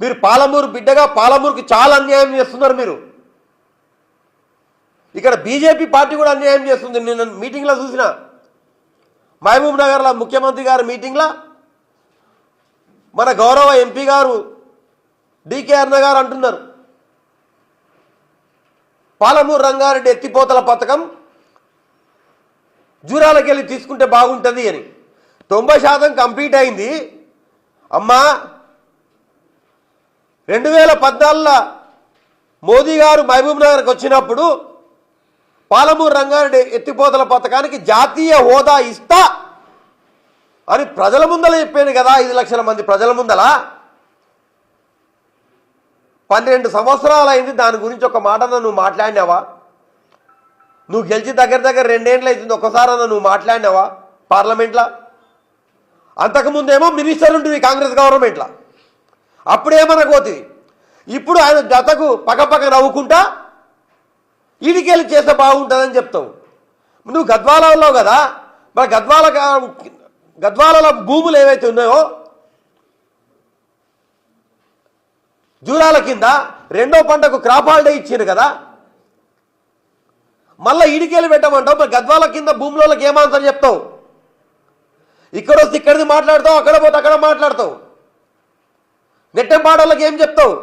మీరు పాలమూరు బిడ్డగా పాలమూరుకి చాలా అన్యాయం చేస్తున్నారు మీరు. ఇక్కడ బీజేపీ పార్టీ కూడా అన్యాయం చేస్తుంది. నేను మీటింగ్లో చూసిన మహబూబ్ నగర్లో ముఖ్యమంత్రి గారి మీటింగ్లో మన గౌరవ ఎంపీ గారు డికే అన్న గారు అంటున్నారు, పాలమూరు రంగారెడ్డి ఎత్తిపోతల పథకం జూరాలకి వెళ్ళి తీసుకుంటే బాగుంటుంది అని. 90% కంప్లీట్ అయింది అమ్మా. 2014లో మోదీ గారు మహబూబ్ నగర్కి వచ్చినప్పుడు పాలమూరు రంగారెడ్డి ఎత్తిపోతల పథకానికి జాతీయ హోదా ఇస్తా అని ప్రజల ముందల చెప్పాను కదా. 5 లక్షల మంది ప్రజల ముందల 12 సంవత్సరాలు అయింది. దాని గురించి ఒక మాట నువ్వు మాట్లాడినావా? నువ్వు గెలిచి దగ్గర 2 ఏళ్ళు అవుతుంది. ఒక్కసారన్నా నువ్వు మాట్లాడినావా పార్లమెంట్లో? అంతకుముందేమో మినిస్టర్ ఉంటుంది కాంగ్రెస్ గవర్నమెంట్లో, అప్పుడేమనకపోతుంది. ఇప్పుడు ఆయన జతకు పక్కపక్క నవ్వుకుంటా ఈడికెళ్ళి చేస్తే బాగుంటుందని చెప్తావు. నువ్వు గద్వాలలో ఉన్నావు కదా, మరి గద్వాలలో భూములు ఏవైతే ఉన్నాయో జూరాల కింద 2వ పంటకు క్రాప్ హాలిడే ఇచ్చారు కదా, మళ్ళీ ఈడికెళ్ళి పెట్టమంటావు. మరి గద్వాల కింద భూములకి ఏం ఆన్సర్ చెప్తావు? ఇక్కడ వస్తే ఇక్కడిది మాట్లాడతావు, అక్కడ పోతే అక్కడ మాట్లాడతావు. నెట్టెంపాడోళ్ళకి ఏం చెప్తావు?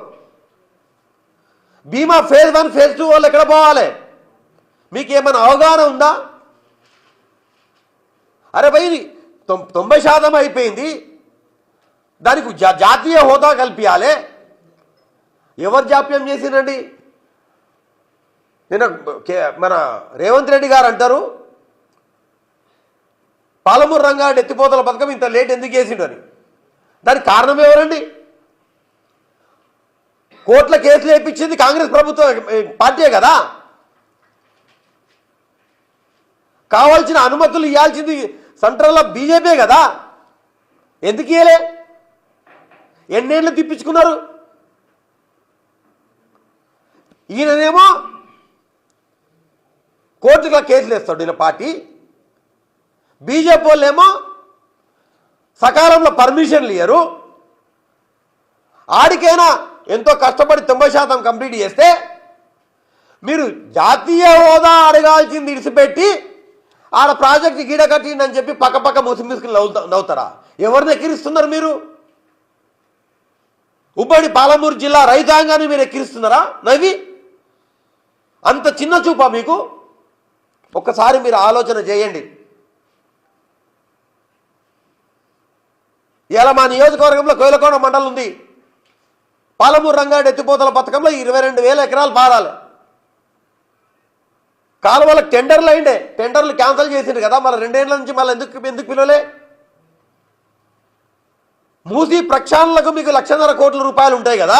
బీమా ఫేజ్ 1 ఫేజ్ 2 వాళ్ళు ఎక్కడ పోవాలి? మీకు ఏమైనా అవగాహన ఉందా? అరే భయ్ 90% అయిపోయింది, దానికి జాతీయ హోదా కల్పించాలి. ఎవరు జాప్యం చేసినండి? నేను మన రేవంత్ రెడ్డి గారు అంటారు పాలమూరు రంగారెడ్డి ఎత్తిపోతల పథకం ఇంత లేట్ ఎందుకు చేసిండని. దానికి కారణం ఎవరండి? కోర్టుల కేసులు వేయించింది కాంగ్రెస్ ప్రభుత్వం పార్టీయే కదా. కావాల్సిన అనుమతులు ఇవ్వాల్సింది సెంట్రల్లో బీజేపీ కదా. ఎందుకు ఇవ్వలే? ఎన్నేళ్ళు తిప్పించుకున్నారు. ఈయననేమో కోర్టులో కేసులు వేస్తాడు ఈయన పార్టీ, బీజేపీ వాళ్ళేమో సకాలంలో పర్మిషన్లు ఇయ్యరు. ఆడికైనా ఎంతో కష్టపడి 90% కంప్లీట్ చేస్తే మీరు జాతీయ హోదా అడగాల్సింది ఇడిచిపెట్టి ఆడ ప్రాజెక్టు గీడ కట్టిందని చెప్పి పక్క ముసుగులు నవ్వుతారా? ఎవరిని ఎక్కిరిస్తున్నారు మీరు? ఉమ్మడి పాలమూరు జిల్లా రైతాంగాన్ని మీరు ఎక్కిరిస్తున్నారా నవ్వి? అంత చిన్న చూపా మీకు? ఒక్కసారి మీరు ఆలోచన చేయండి. ఇలా మా నియోజకవర్గంలో కోయిలకోన మండలం ఉంది. పాలమూరు రంగారెడ్డి ఎత్తిపోతల పథకంలో 22,000 ఎకరాలు పారాలి. కాలువలకు టెండర్లు అయిండే, టెండర్లు క్యాన్సిల్ చేసిండు కదా. మళ్ళీ 2 ఏళ్ల నుంచి మళ్ళీ ఎందుకు పిలవలే? మూసీ ప్రక్షాళనకు మీకు 1,50,000 కోట్ల రూపాయలు ఉంటాయి కదా.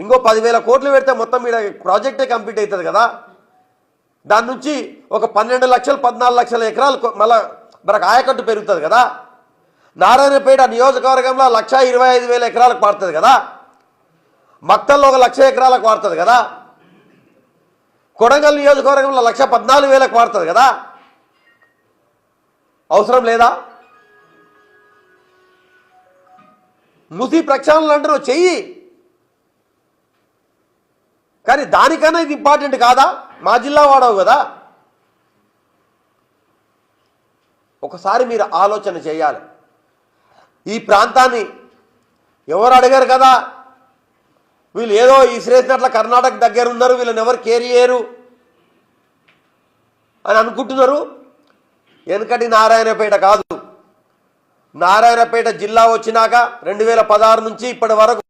ఇంకో 10,000 కోట్లు పెడితే మొత్తం మీద ప్రాజెక్టే కంప్లీట్ అవుతుంది కదా. దాని నుంచి ఒక 12 లక్షలు 14 లక్షల ఎకరాలు మళ్ళీ మనకు ఆయకట్టు పెరుగుతుంది కదా. నారాయణపేట నియోజకవర్గంలో 1,25,000 ఎకరాలకు పారుతుంది కదా. మక్తల్లో 1,00,000 ఎకరాలకు పారుతుంది కదా. కొడంగల్ నియోజకవర్గంలో 1,14,000 పారుతుంది కదా. అవసరం లేదా? మూసీ ప్రక్షాళనలు అంటారు చెయ్యి, కానీ దానికన్నా ఇది ఇంపార్టెంట్ కాదా? మా జిల్లా వాడవు కదా. ఒకసారి మీరు ఆలోచన చేయాలి. ఈ ప్రాంతాన్ని ఎవరు అడిగారు కదా, వీళ్ళు ఏదో ఇసిరేసినట్ల కర్ణాటక దగ్గర ఉన్నారు, వీళ్ళని ఎవరు కేర్ చేయరు అని అనుకుంటున్నారు. వెనకటి నారాయణపేట కాదు, నారాయణపేట జిల్లా వచ్చినాక 2016 నుంచి ఇప్పటి వరకు